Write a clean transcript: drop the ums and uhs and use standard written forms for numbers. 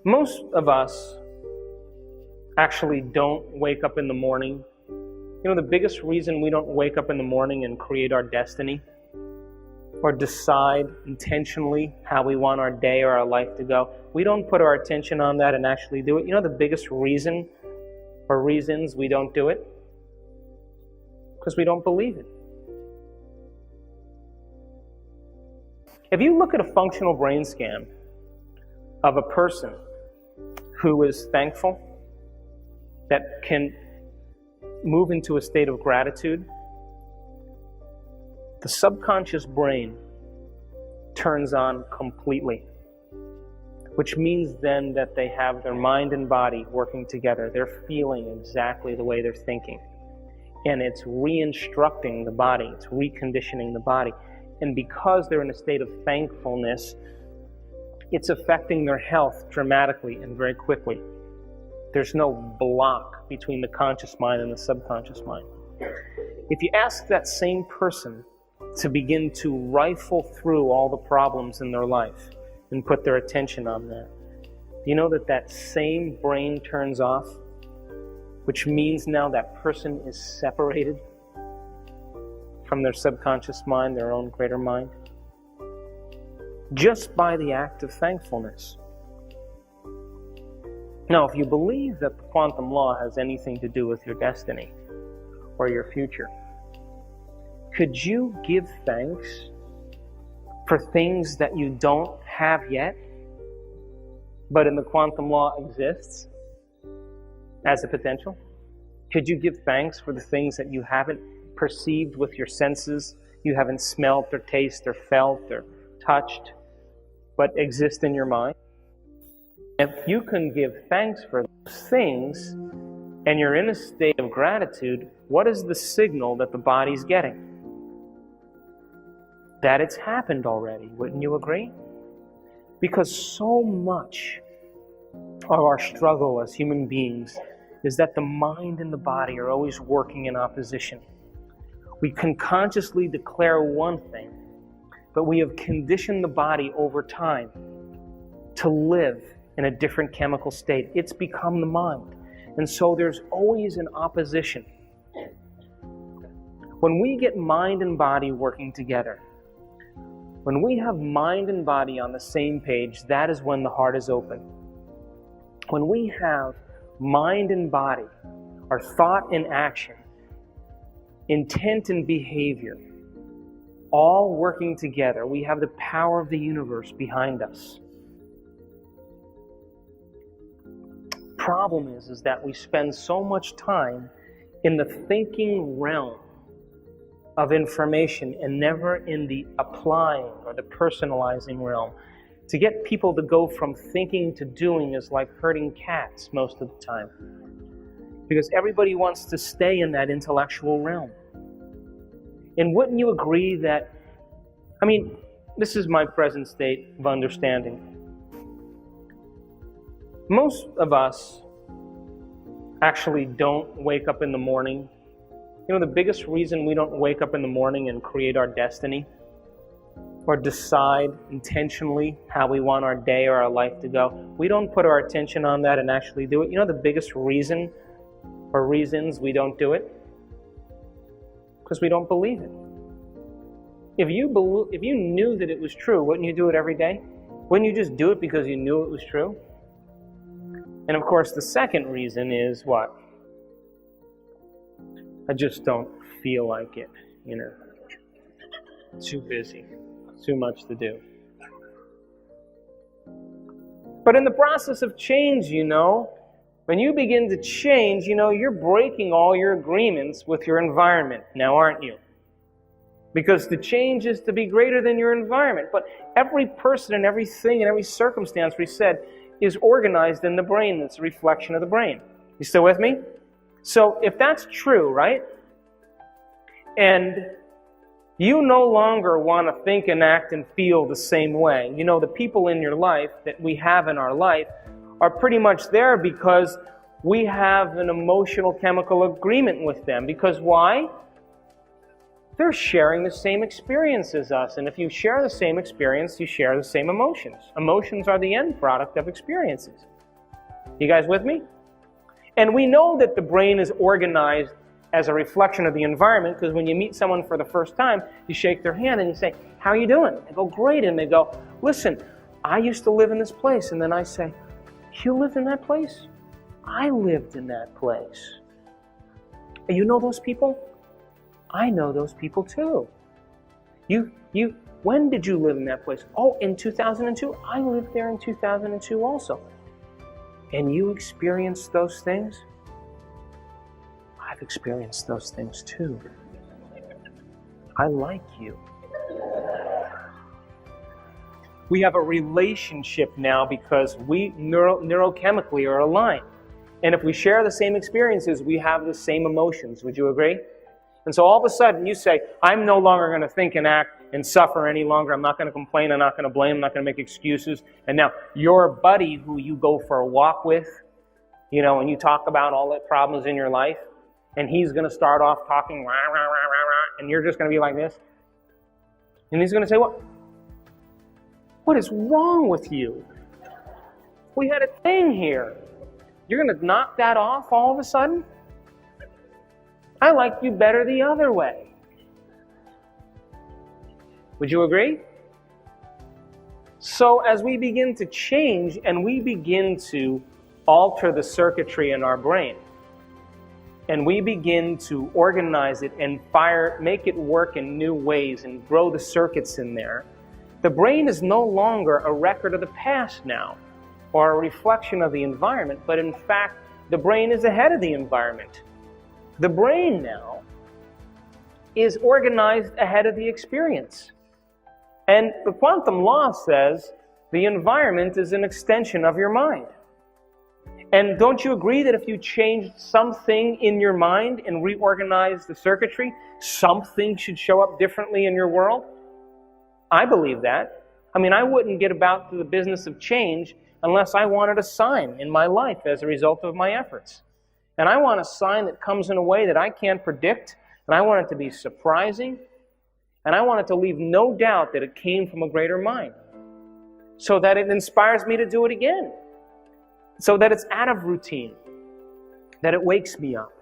Most of us actually don't wake up in the morning. You know, the biggest reason we don't wake up in the morning and create our destiny or decide intentionally how we want our day or our life to go, we don't put our attention on that and actually do it. You know the biggest reason or reasons we don't do it? Because we don't believe it. If you look at a functional brain scan of a person who is thankful, that can move into a state of gratitude, the subconscious brain turns on completely, which means then that they have their mind and body working together. They're feeling exactly the way they're thinking. And it's re-instructing the body, it's reconditioning the body. And because they're in a state of thankfulness, it's affecting their health dramatically and very quickly. There's no block between the conscious mind and the subconscious mind. If you ask that same person to begin to rifle through all the problems in their life and put their attention on that, you know that that same brain turns off, which means now that person is separated from their subconscious mind, their own greater mind, just by the act of thankfulness. Now, if you believe that the quantum law has anything to do with your destiny or your future, could you give thanks for things that you don't have yet, but in the quantum law exists as a potential? Could you give thanks for the things that you haven't perceived with your senses, you haven't smelled or tasted or felt or touched, but exist in your mind? If you can give thanks for those things and you're in a state of gratitude, what is the signal that the body's getting? That it's happened already, wouldn't you agree? Because so much of our struggle as human beings is that the mind and the body are always working in opposition. We can consciously declare one thing, but we have conditioned the body over time to live in a different chemical state. It's become the mind. And so there's always an opposition. When we get mind and body working together, when we have mind and body on the same page, that is when the heart is open. When we have mind and body, our thought and action, intent and behavior, all working together, we have the power of the universe behind us. Problem is that we spend so much time in the thinking realm of information and never in the applying or the personalizing realm. To get people to go from thinking to doing is like herding cats most of the time, because everybody wants to stay in that intellectual realm. And wouldn't you agree that, this is my present state of understanding. Most of us actually don't wake up in the morning. You know, the biggest reason we don't wake up in the morning and create our destiny or decide intentionally how we want our day or our life to go, we don't put our attention on that and actually do it. You know the biggest reason or reasons we don't do it? Because we don't believe it. If you knew that it was true, wouldn't you do it every day? Wouldn't you just do it because you knew it was true? And of course, the second reason is what? I just don't feel like it, Too busy, too much to do. But in the process of change, when you begin to change, you're breaking all your agreements with your environment now, aren't you? Because the change is to be greater than your environment. But every person and everything and every circumstance, we said, is organized in the brain. It's a reflection of the brain. You still with me? So if that's true, right? And you no longer want to think and act and feel the same way. The people in your life that we have in our life are pretty much there because we have an emotional chemical agreement with them. Because why? They're sharing the same experience as us. And if you share the same experience, you share the same emotions. Emotions are the end product of experiences. You guys with me? And we know that the brain is organized as a reflection of the environment, because when you meet someone for the first time, you shake their hand and you say, "How are you doing?" They go, "Great." And they go, "Listen, I used to live in this place." And then I say, "You lived in that place?" "I lived in that place." "You know those people?" "I know those people too." When did you live in that place?" "Oh, in 2002. I lived there in 2002 also." "And you experienced those things?" "I've experienced those things too. I like you." We have a relationship now because we neurochemically are aligned. And if we share the same experiences, we have the same emotions. Would you agree? And so all of a sudden you say, "I'm no longer going to think and act and suffer any longer. I'm not going to complain. I'm not going to blame. I'm not going to make excuses." And now your buddy who you go for a walk with, and you talk about all the problems in your life, and he's going to start off talking, rah, rah, rah, rah, rah, and you're just going to be like this. And he's going to say, What is wrong with you? We had a thing here. You're going to knock that off all of a sudden? I like you better the other way. Would you agree? So as we begin to change and we begin to alter the circuitry in our brain, and we begin to organize it and make it work in new ways and grow the circuits in there, the brain is no longer a record of the past now, or a reflection of the environment, but in fact, the brain is ahead of the environment. The brain now is organized ahead of the experience. And the quantum law says the environment is an extension of your mind. And don't you agree that if you change something in your mind and reorganize the circuitry, something should show up differently in your world? I believe that. I wouldn't get about to the business of change unless I wanted a sign in my life as a result of my efforts. And I want a sign that comes in a way that I can't predict, and I want it to be surprising, and I want it to leave no doubt that it came from a greater mind, so that it inspires me to do it again, so that it's out of routine, that it wakes me up.